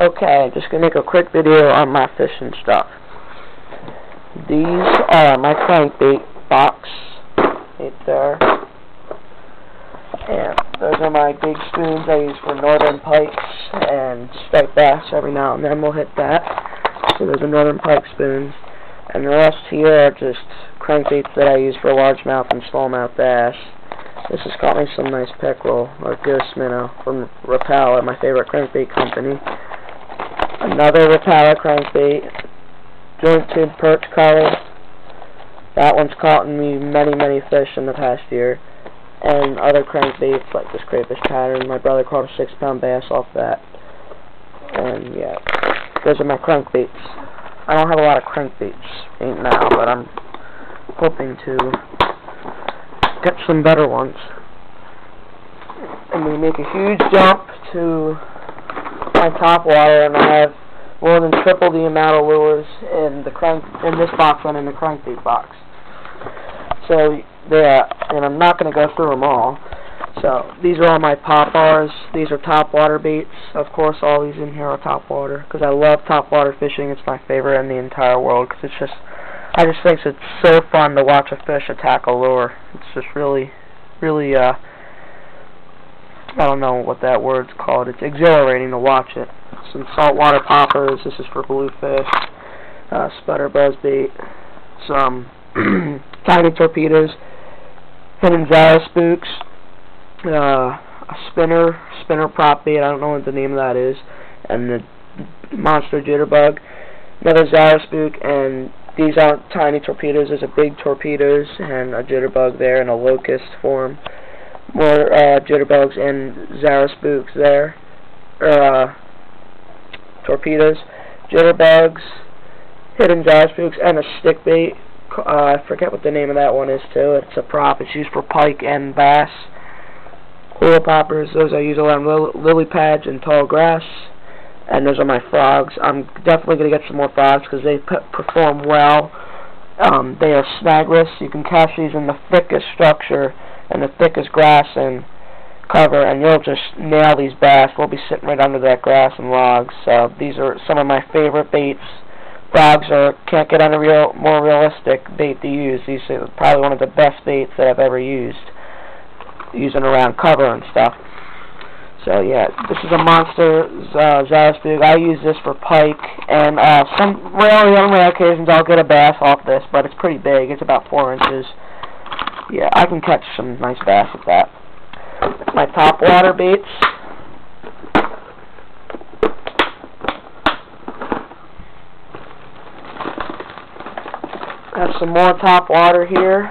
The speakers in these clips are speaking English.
Okay, just gonna make a quick video on my fishing stuff. These are my crankbait box, right there. And those are my big spoons I use for northern pikes and striped bass. Every now and then we'll hit that. So those are northern pike spoons. And the rest here are just crankbaits that I use for largemouth and smallmouth bass. This has got me some nice pickerel, or ghost minnow, from Rapala, my favorite crankbait company. Another Rapala crankbait, joint tube perch color. That one's caught me many fish in the past year. And other crankbaits like this crayfish pattern. My brother caught a 6-pound bass off that. And yeah, those are my crankbaits. I don't have a lot of crankbaits right now, but I'm hoping to get some better ones. And we make a huge jump to my top water, and I have more than triple the amount of lures in this box than in the crankbait box. So yeah, and I'm not going to go through them all. So these are all my pop bars. These are top water baits. Of course, all these in here are top water because I love top water fishing. It's my favorite in the entire world because I just think it's so fun to watch a fish attack a lure. It's just really, I don't know what that word's called. It's exhilarating to watch it. Some saltwater poppers. This is for bluefish. Sputter buzzbait. Some tiny torpedoes. Hidden Zara spooks. A spinner prop bait. I don't know what the name of that is. And the monster jitterbug. Another Zara spook, and these aren't tiny torpedoes. There's a big torpedoes and a jitterbug there in a locust form. More jitterbugs and Zara spooks there. Torpedoes, jitterbugs, hidden Zara spooks, and a stick bait. I forget what the name of that one is too. It's a prop. It's used for pike and bass. Hula poppers. Those I use around lily pads and tall grass. And those are my frogs. I'm definitely going to get some more frogs because they perform well. They are snagless. You can catch these in the thickest structure and the thickest grass and cover, and you'll just nail these bass. We'll be sitting right under that grass and logs. So these are some of my favorite baits. Frogs can't get on a more realistic bait to use. These are probably one of the best baits that I've ever used, using around cover and stuff. So yeah, this is a monster Zara spook. I use this for pike, and some rare occasions I'll get a bass off this, but it's pretty big. It's about 4 inches. Yeah, I can catch some nice bass with that. My top water baits. I have some more top water here.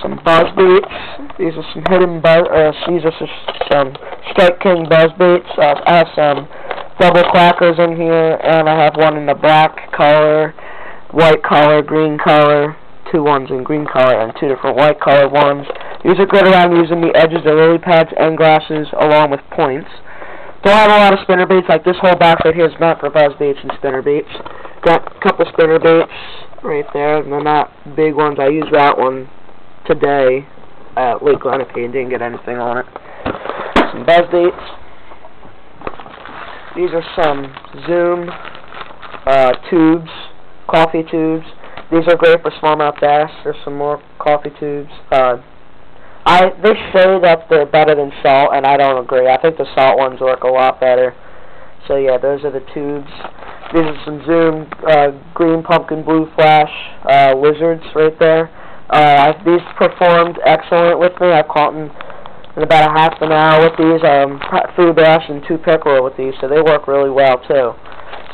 Some buzz baits. These are some hidden these are some Strike King buzz baits. I have some double clackers in here, and I have one in the black color, white color, green color, 2 ones in green color, and 2 different white color ones. These are good around using the edges of lily pads and glasses along with points. Don't have a lot of spinner baits. Like this whole box right here is meant for buzz baits and spinner baits. Got a couple spinner baits right there, and they're not big ones. I used that one today at Lake Lenape and didn't get anything on it. Some buzz baits. These are some Zoom tubes, coffee tubes. These are great for smallmouth bass. There's some more coffee tubes. They say that they're better than salt, and I don't agree. I think the salt ones work a lot better. So yeah, those are the tubes. These are some Zoom green pumpkin blue flash lizards right there. These performed excellent with me. I caught them in about a half an hour with these. 3 bass and 2 pickerel with these, so they work really well too.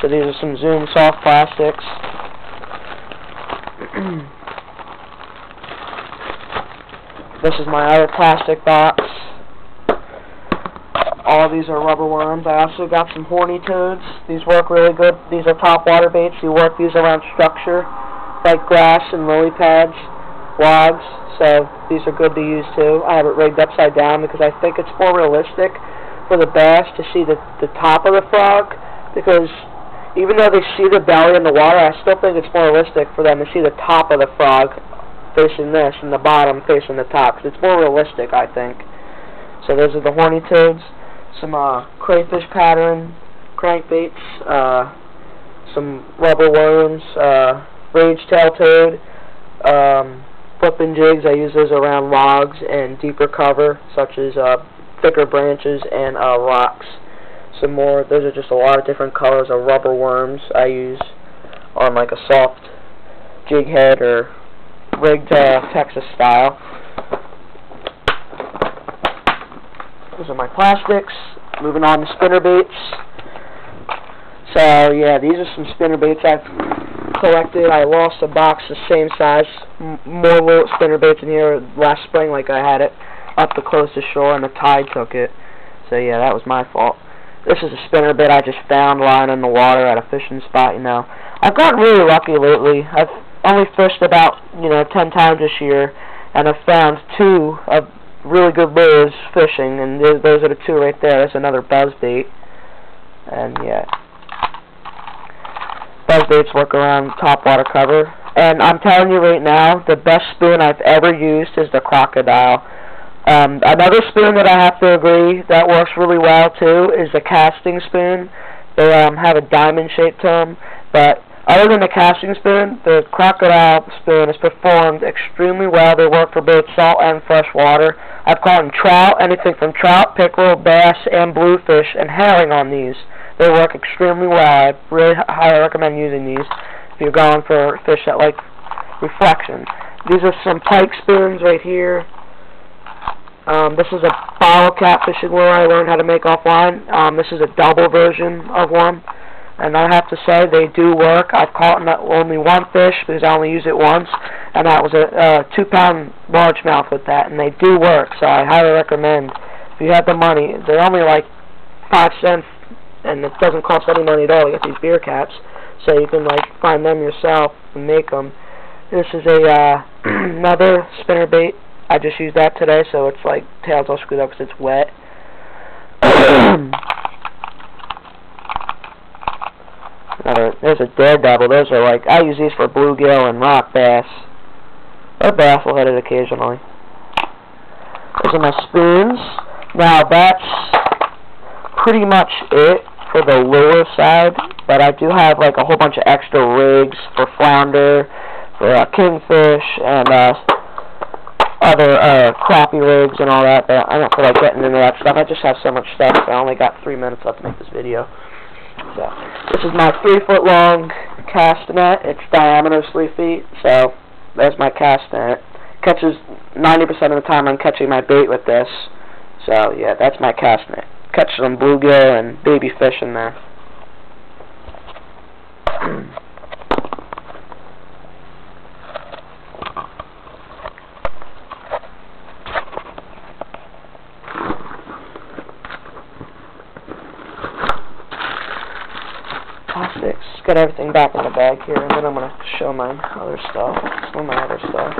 So these are some Zoom soft plastics. This is my other plastic box. All these are rubber worms. I also got some horny toads. These work really good. These are top water baits. You work these around structure like grass and lily pads, logs. So these are good to use too. I have it rigged upside down because I think it's more realistic for the bass to see the top of the frog, because even though they see the belly in the water, I still think it's more realistic for them to see the top of the frog facing this and the bottom facing the top, because it's more realistic, I think. So those are the horny toads. Some crayfish pattern crankbaits, some rubber worms, range-tail toad, flipping jigs. I use those around logs and deeper cover, such as thicker branches and rocks. Some more, those are just a lot of different colors of rubber worms I use on like a soft jig head or rigged Texas style. Those are my plastics. Moving on to spinner baits. So yeah, these are some spinner baits I've collected. I lost a box the same size, more little spinner baits in here last spring, like I had it up the closest shore and the tide took it. So yeah, that was my fault. This is a spinner bait I just found lying in the water at a fishing spot, you know. I've gotten really lucky lately. I've only fished about, 10 times this year, and I've found 2 of really good lures fishing, and those are the 2 right there. That's another buzz bait. And yeah, buzz baits work around top water cover. And I'm telling you right now, the best spoon I've ever used is the Crocodile. Another spoon that I have to agree that works really well too is the casting spoon. They have a diamond shape to them, but other than the casting spoon, the Crocodile spoon has performed extremely well. They work for both salt and fresh water. I've caught trout, anything from trout, pickerel, bass, and bluefish, and herring on these. They work extremely well. I really highly recommend using these if you're going for fish that like reflection. These are some pike spoons right here. This is a bottle cap fishing lure I learned how to make offline. This is a double version of one, and I have to say they do work. I've caught only one fish because I only used it once, and that was a 2-pound largemouth with that, and they do work, so I highly recommend. If you have the money, they're only like 5 cents, and it doesn't cost any money at all to get these beer caps, so you can like find them yourself and make them. This is a another spinner bait. I just used that today, so it's like tails all screwed up because it's wet. There's a daredevil. Those are like, I use these for bluegill and rock bass. Or baffleheaded occasionally. Those are my spoons. Now that's pretty much it for the lure side, but I do have like a whole bunch of extra rigs for flounder, for kingfish, and other crappie rigs and all that, but I don't feel like getting into that stuff. I just have so much stuff, so I only got 3 minutes left to make this video. So, this is my 3-foot long cast net. Its diameter is 3 feet, so there's my cast net. Catches 90% of the time I'm catching my bait with this. So, yeah, that's my cast net. Catch some bluegill and baby fish in there. Plastics. Got everything back in the bag here, and then I'm going to show my other stuff. Some of my other stuff.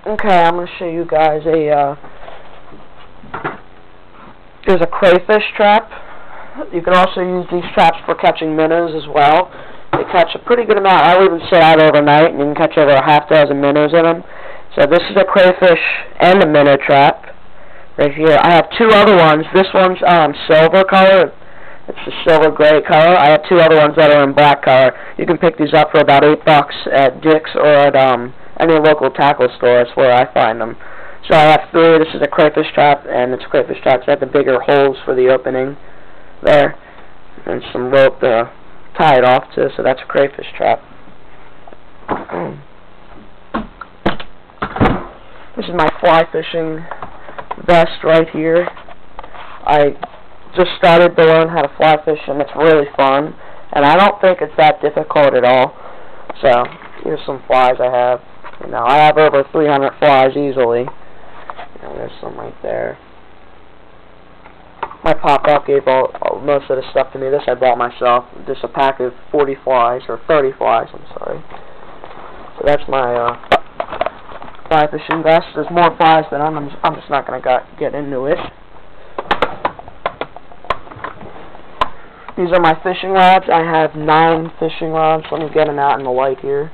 Okay, I'm going to show you guys there's a crayfish trap. You can also use these traps for catching minnows as well. They catch a pretty good amount. I would even sit out overnight, and you can catch over a half-dozen minnows in them. So this is a crayfish and a minnow trap right here. I have 2 other ones. This one's silver color. It's a silver gray color. I have 2 other ones that are in black color. You can pick these up for about $8 at Dick's or at any local tackle store. That's where I find them. So I have 3. This is a crayfish trap, and it's a crayfish trap. So I have the bigger holes for the opening there, and some rope to tie it off to. So that's a crayfish trap. This is my fly fishing vest right here. I just started to learn how to fly fish, and it's really fun. And I don't think it's that difficult at all. So here's some flies I have. I have over 300 flies easily. There's some right there. My pop-up gave most of the stuff to me. This I bought myself. Just a pack of 40 flies, or 30 flies, I'm sorry. So that's my fly fishing vest. There's more flies than I'm just not going to get into it. These are my fishing rods. I have 9 fishing rods. Let me get them out in the light here.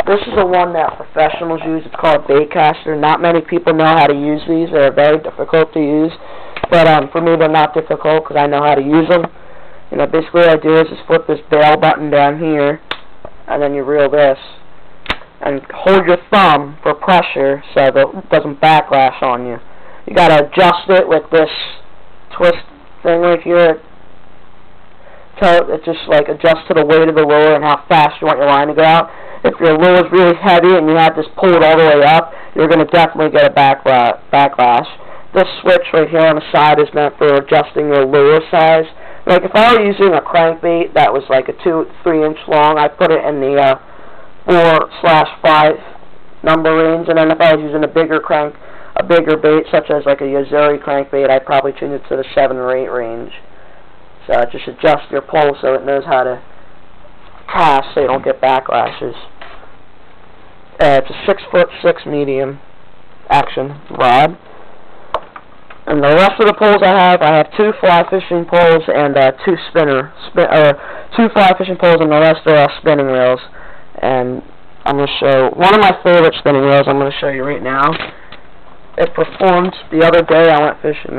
This is the one that professionals use. It's called a baitcaster. Not many people know how to use these. They're very difficult to use. But for me, they're not difficult because I know how to use them. You know, basically what I do is just flip this bail button down here, and then you reel this. And hold your thumb for pressure so that it doesn't backlash on you. You got to adjust it with this twist thing right here. It just like adjusts to the weight of the lure and how fast you want your line to go out. If your lure is really heavy and you have this pulled all the way up, you're going to definitely get a backlash. This switch right here on the side is meant for adjusting your lure size. Like if I were using a crankbait that was like a 2-3 inch long, I put it in the 4/5 number range, and then if I was using a bigger bait such as like a Yo-Zuri crankbait, I'd probably tune it to the 7 or 8 range. So just adjust your pole so it knows how to cast so you don't get backlashes. It's a 6'6" medium action rod. And the rest of the poles I have 2 fly fishing poles and 2 2 fly fishing poles, and the rest are all spinning reels. And I'm going to show one of my favorite spinning reels. I'm going to show you right now. It performed the other day. I went fishing.